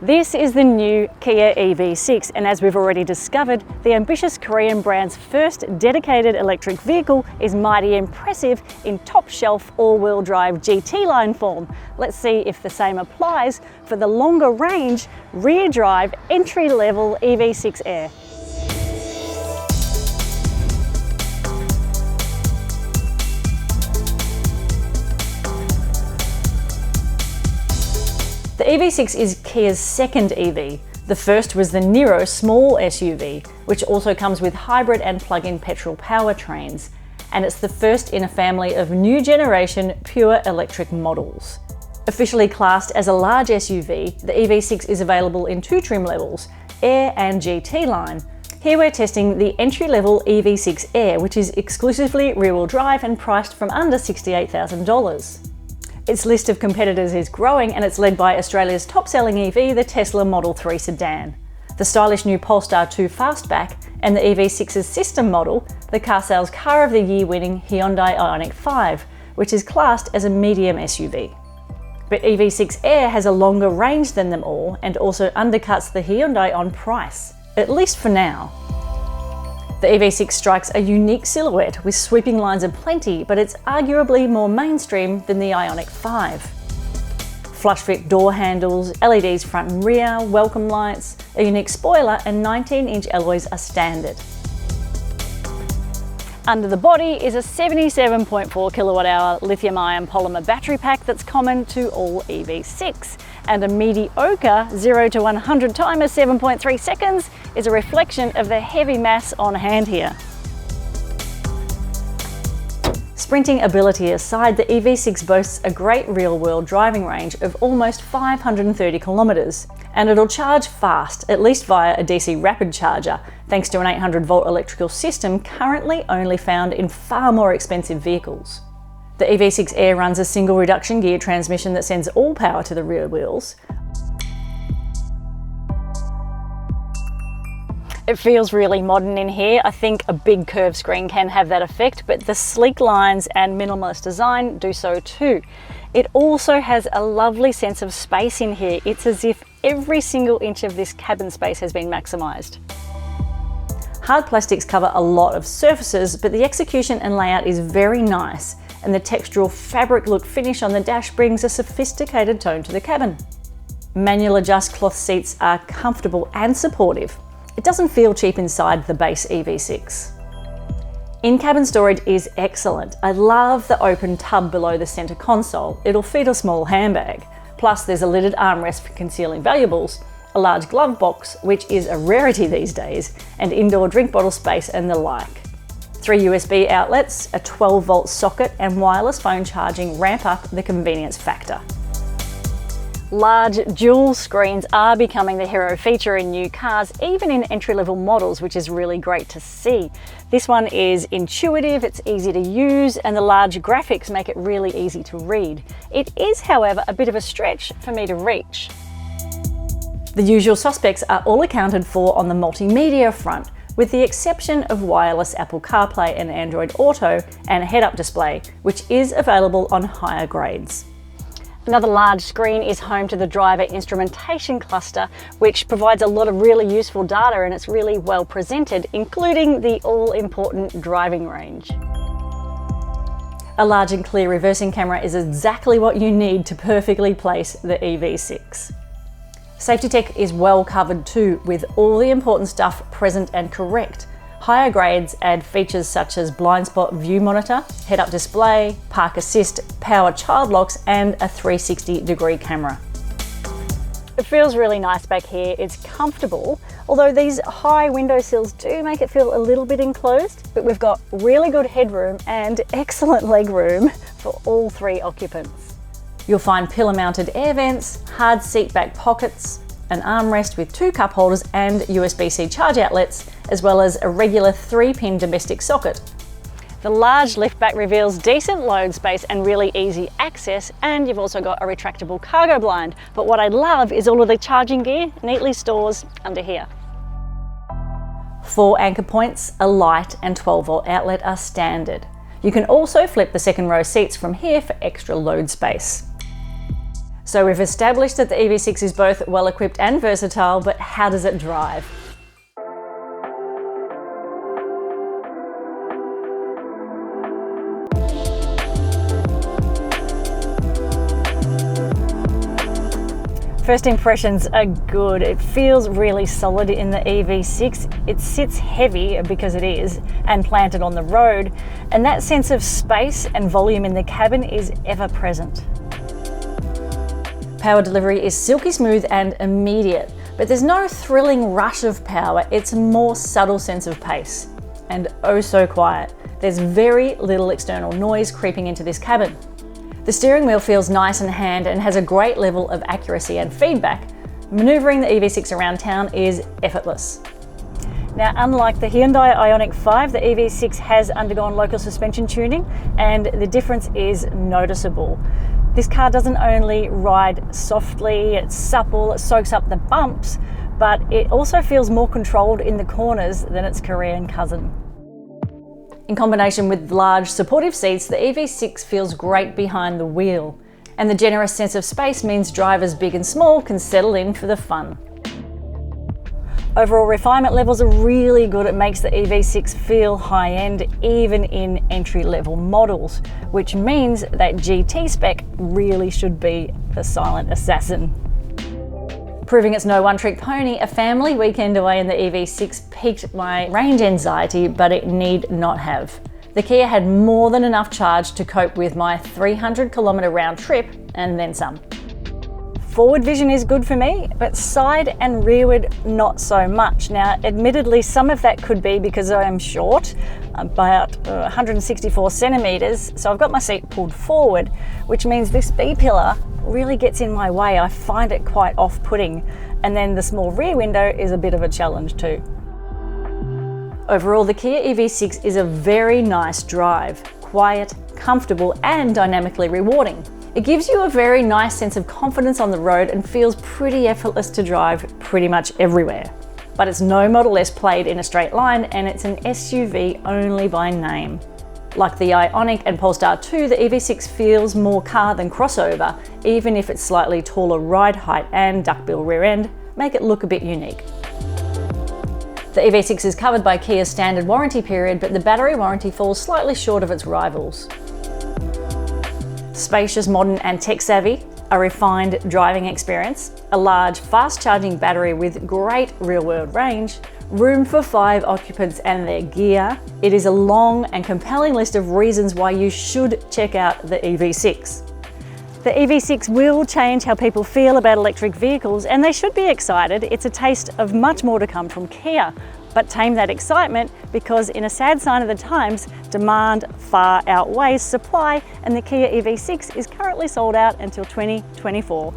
This is the new Kia EV6, and as we've already discovered, the ambitious Korean brand's first dedicated electric vehicle is mighty impressive in top-shelf all-wheel drive GT-Line form. Let's see if the same applies for the longer range, rear-drive, entry-level EV6 Air. The EV6 is Kia's second EV. The first was the Niro small SUV, which also comes with hybrid and plug-in petrol powertrains. And it's the first in a family of new generation pure electric models. Officially classed as a large SUV, the EV6 is available in two trim levels, Air and GT-Line. Here we're testing the entry-level EV6 Air, which is exclusively rear-wheel drive and priced from under $68,000. Its list of competitors is growing, and it's led by Australia's top-selling EV, the Tesla Model 3 sedan, the stylish new Polestar 2 Fastback, and the EV6's system model, the carsales Car of the Year winning Hyundai Ioniq 5, which is classed as a medium SUV. But EV6 Air has a longer range than them all and also undercuts the Hyundai on price, at least for now. The EV6 strikes a unique silhouette with sweeping lines aplenty, but it's arguably more mainstream than the Ioniq 5. Flush fit door handles, LEDs front and rear, welcome lights, a unique spoiler and 19-inch alloys are standard. Under the body is a 77.4 kilowatt-hour lithium-ion polymer battery pack that's common to all EV6. And a mediocre 0 to 100 timer 7.3 seconds is a reflection of the heavy mass on hand here. Sprinting ability aside, the EV6 boasts a great real-world driving range of almost 530 kilometres, and it'll charge fast, at least via a DC rapid charger, thanks to an 800-volt electrical system currently only found in far more expensive vehicles. The EV6 Air runs a single reduction gear transmission that sends all power to the rear wheels. It feels really modern in here. I think a big curved screen can have that effect, but the sleek lines and minimalist design do so too. It also has a lovely sense of space in here. It's as if every single inch of this cabin space has been maximised. Hard plastics cover a lot of surfaces, but the execution and layout is very nice, and the textural fabric look finish on the dash brings a sophisticated tone to the cabin. Manual adjust cloth seats are comfortable and supportive. It doesn't feel cheap inside the base EV6. In-cabin storage is excellent. I love the open tub below the centre console. It'll fit a small handbag. Plus there's a lidded armrest for concealing valuables, a large glove box, which is a rarity these days, and indoor drink bottle space and the like. 3 USB outlets, a 12-volt socket, and wireless phone charging ramp up the convenience factor. Large dual screens are becoming the hero feature in new cars, even in entry-level models, which is really great to see. This one is intuitive, it's easy to use, and the large graphics make it really easy to read. It is, however, a bit of a stretch for me to reach. The usual suspects are all accounted for on the multimedia front, with the exception of wireless Apple CarPlay and Android Auto and a head-up display, which is available on higher grades. Another large screen is home to the driver instrumentation cluster, which provides a lot of really useful data, and it's really well presented, including the all-important driving range. A large and clear reversing camera is exactly what you need to perfectly place the EV6. Safety tech is well covered too, with all the important stuff present and correct. Higher grades add features such as blind spot view monitor, head-up display, park assist, power child locks, and a 360-degree camera. It feels really nice back here. It's comfortable, although these high windowsills do make it feel a little bit enclosed, but we've got really good headroom and excellent legroom for all 3 occupants. You'll find pillar-mounted air vents, hard seat back pockets, an armrest with 2 cup holders and USB-C charge outlets, as well as a regular 3-pin domestic socket. The large liftback reveals decent load space and really easy access, and you've also got a retractable cargo blind. But what I love is all of the charging gear neatly stores under here. 4 anchor points, a light and 12-volt outlet are standard. You can also flip the second row seats from here for extra load space. So we've established that the EV6 is both well equipped and versatile, but how does it drive? First impressions are good. It feels really solid in the EV6. It sits heavy, because it is, and planted on the road, and that sense of space and volume in the cabin is ever present. Power delivery is silky smooth and immediate, but there's no thrilling rush of power. It's a more subtle sense of pace, and oh so quiet. There's very little external noise creeping into this cabin. The steering wheel feels nice in hand and has a great level of accuracy and feedback. Maneuvering the EV6 around town is effortless. Now, unlike the Hyundai Ioniq 5, the EV6 has undergone local suspension tuning, and the difference is noticeable. This car doesn't only ride softly, it's supple, it soaks up the bumps, but it also feels more controlled in the corners than its Korean cousin. In combination with large supportive seats, the EV6 feels great behind the wheel, and the generous sense of space means drivers big and small can settle in for the fun. Overall refinement levels are really good. It makes the EV6 feel high-end, even in entry-level models, which means that GT spec really should be the silent assassin. Proving it's no one-trick pony, a family weekend away in the EV6 piqued my range anxiety, but it need not have. The Kia had more than enough charge to cope with my 300-kilometre round trip and then some. Forward vision is good for me, but side and rearward not so much. Now, admittedly, some of that could be because I am short, about 164 centimetres, so I've got my seat pulled forward, which means this B-pillar really gets in my way. I find it quite off-putting, and then the small rear window is a bit of a challenge too. Overall, the Kia EV6 is a very nice drive, quiet, comfortable, and dynamically rewarding. It gives you a very nice sense of confidence on the road and feels pretty effortless to drive pretty much everywhere. But it's no Model S played in a straight line, and it's an SUV only by name. Like the Ioniq and Polestar 2, the EV6 feels more car than crossover, even if its slightly taller ride height and duckbill rear end make it look a bit unique. The EV6 is covered by Kia's standard warranty period, but the battery warranty falls slightly short of its rivals. Spacious, modern and tech-savvy, a refined driving experience, a large, fast-charging battery with great real-world range, room for 5 occupants and their gear. It is a long and compelling list of reasons why you should check out the EV6. The EV6 will change how people feel about electric vehicles, and they should be excited. It's a taste of much more to come from Kia. But tame that excitement, because in a sad sign of the times, demand far outweighs supply, and the Kia EV6 is currently sold out until 2024.